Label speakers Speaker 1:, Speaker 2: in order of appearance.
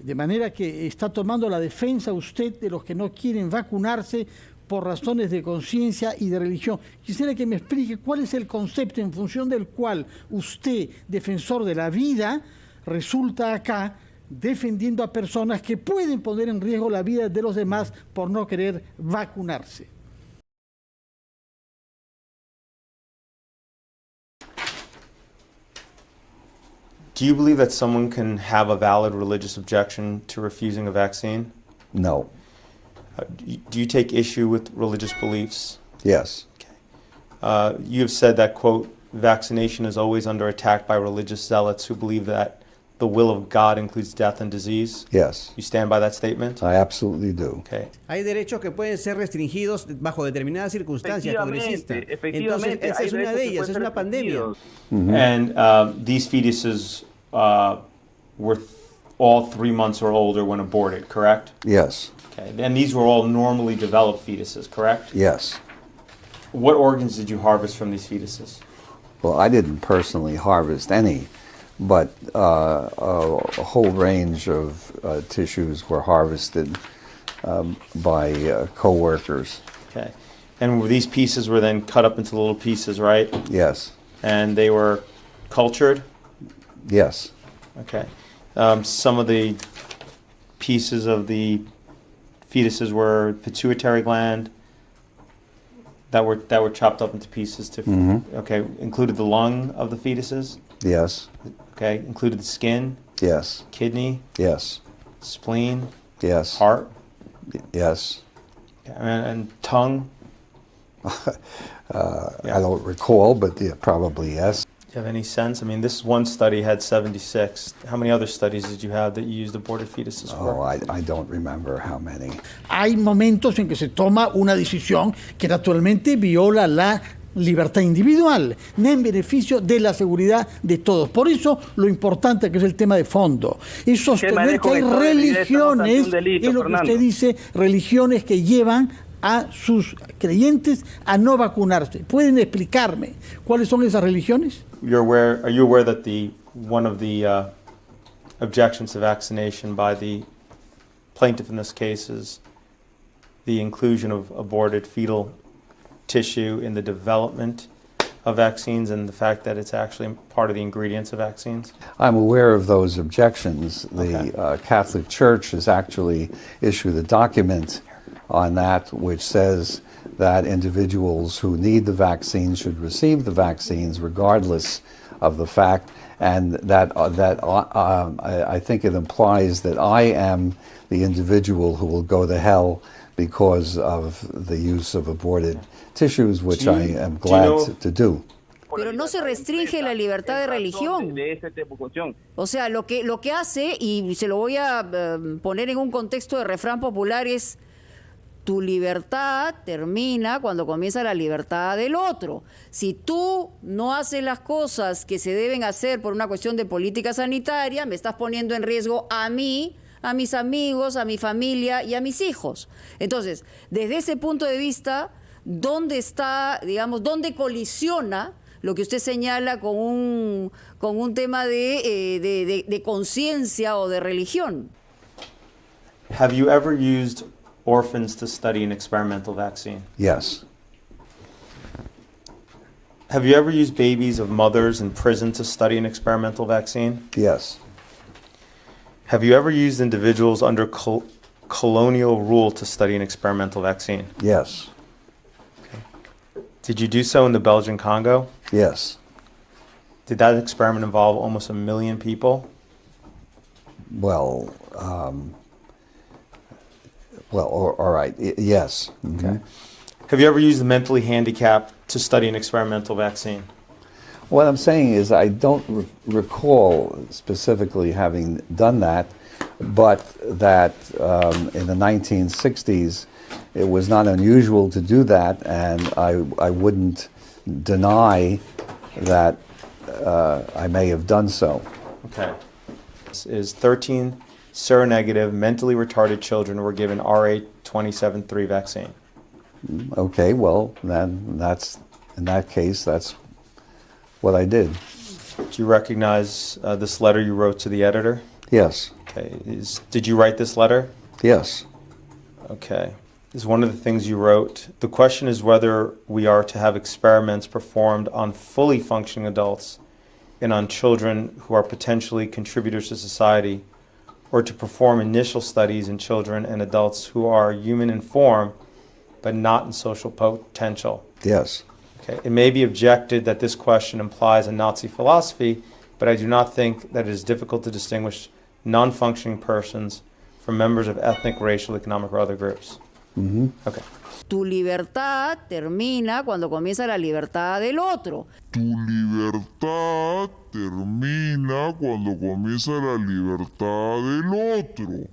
Speaker 1: De manera que está tomando la defensa usted de los que no quieren vacunarse por razones de conciencia y de religión. Quisiera que me explique cuál es el concepto en función del cual usted, defensor de la vida, resulta acá defendiendo a personas que pueden poner en riesgo la vida de los demás por no querer vacunarse.
Speaker 2: Do you believe that someone can have a valid religious objection to refusing a vaccine?
Speaker 3: No.
Speaker 2: Do you take issue with religious beliefs?
Speaker 3: Yes.
Speaker 2: Okay. You have said that, quote, vaccination is always under attack by religious zealots who believe that the will of God includes death and disease.
Speaker 3: Yes.
Speaker 2: You stand by that statement?
Speaker 3: I absolutely do.
Speaker 2: Okay.
Speaker 4: Hay derechos que pueden ser restringidos bajo determinadas circunstancias, congresista. Entonces, esa es una de ellas, es una pandemia.
Speaker 3: Mm-hmm.
Speaker 2: And these fetuses were all 3 months or older when aborted, correct?
Speaker 3: Yes.
Speaker 2: Okay. And these were all normally developed fetuses, correct?
Speaker 3: Yes.
Speaker 2: What organs did you harvest from these fetuses?
Speaker 3: Well, I didn't personally harvest any, but a whole range of tissues were harvested by co-workers.
Speaker 2: Okay. And these pieces were then cut up into little pieces, right?
Speaker 3: Yes.
Speaker 2: And they were cultured?
Speaker 3: Yes.
Speaker 2: Okay. Some of the pieces of the fetuses were pituitary gland that were chopped up into pieces to okay, included the lung of the fetuses?
Speaker 3: Yes.
Speaker 2: Okay, included the skin?
Speaker 3: Yes.
Speaker 2: Kidney?
Speaker 3: Yes.
Speaker 2: Spleen?
Speaker 3: Yes.
Speaker 2: Heart?
Speaker 3: Yes.
Speaker 2: And tongue?
Speaker 3: I don't recall, but yeah, probably yes.
Speaker 2: Do you have any sense? I mean, this one study had 76. How many other studies did you have that you used aborted fetuses for?
Speaker 3: Oh, I don't remember how many.
Speaker 1: Hay momentos en que se toma una decisión que naturalmente viola la libertad individual, en beneficio de la seguridad de todos. Por eso, lo importante que es el tema de fondo es sostener que hay religiones, es lo que usted dice, religiones que llevan a sus creyentes a no vacunarse. ¿Pueden explicarme cuáles son esas religiones?
Speaker 2: Are you aware that one of the objections to vaccination by the plaintiff in this case is the inclusion of aborted fetal tissue in the development of vaccines and the fact that it's actually part of the ingredients of vaccines?
Speaker 3: I'm aware of those objections. The Catholic Church has actually issued a document on that which says that individuals who need the vaccine should receive the vaccines regardless of the fact, and that I think it implies that I am the individual who will go to hell because of the use of aborted tissues, which I am glad to do.
Speaker 5: Pero no se restringe la libertad de religión. O sea, lo que hace, y se lo voy a poner en un contexto de refrán popular, es: tu libertad termina cuando comienza la libertad del otro. Si tú no haces las cosas que se deben hacer por una cuestión de política sanitaria, me estás poniendo en riesgo a mí, a mis amigos, a mi familia y a mis hijos. Entonces, desde ese punto de vista, ¿dónde está, digamos, dónde colisiona lo que usted señala con un tema de conciencia o de religión?
Speaker 2: Have you ever used orphans to study an experimental vaccine?
Speaker 3: Yes.
Speaker 2: Have you ever used babies of mothers in prison to study an experimental vaccine?
Speaker 3: Yes.
Speaker 2: Have you ever used individuals under colonial rule to study an experimental vaccine?
Speaker 3: Yes.
Speaker 2: Okay. Did you do so in the Belgian Congo?
Speaker 3: Yes.
Speaker 2: Did that experiment involve almost 1 million people?
Speaker 3: Well, all right, yes.
Speaker 2: Okay. Have you ever used the mentally handicapped to study an experimental vaccine?
Speaker 3: What I'm saying is I don't recall specifically having done that, but that in the 1960s it was not unusual to do that, and I wouldn't deny that I may have done so.
Speaker 2: Okay. This is 13 seronegative, mentally retarded children were given RH27.3 vaccine.
Speaker 3: Okay, well, then that's, in that case, that's what I did.
Speaker 2: Do you recognize this letter you wrote to the editor?
Speaker 3: Yes.
Speaker 2: Okay. Okay. Did you write this letter?
Speaker 3: Yes.
Speaker 2: Okay. This is one of the things you wrote. The question is whether we are to have experiments performed on fully functioning adults and on children who are potentially contributors to society, or to perform initial studies in children and adults who are human in form but not in social potential.
Speaker 3: Yes.
Speaker 2: Okay. It may be objected that this question implies a Nazi philosophy, but I do not think that it is difficult to distinguish non-functioning persons from members of ethnic, racial, economic, or other groups.
Speaker 3: Mm-hmm.
Speaker 2: Okay.
Speaker 5: Tu libertad termina cuando comienza la libertad del otro.
Speaker 6: Tu libertad termina cuando comienza la libertad del otro.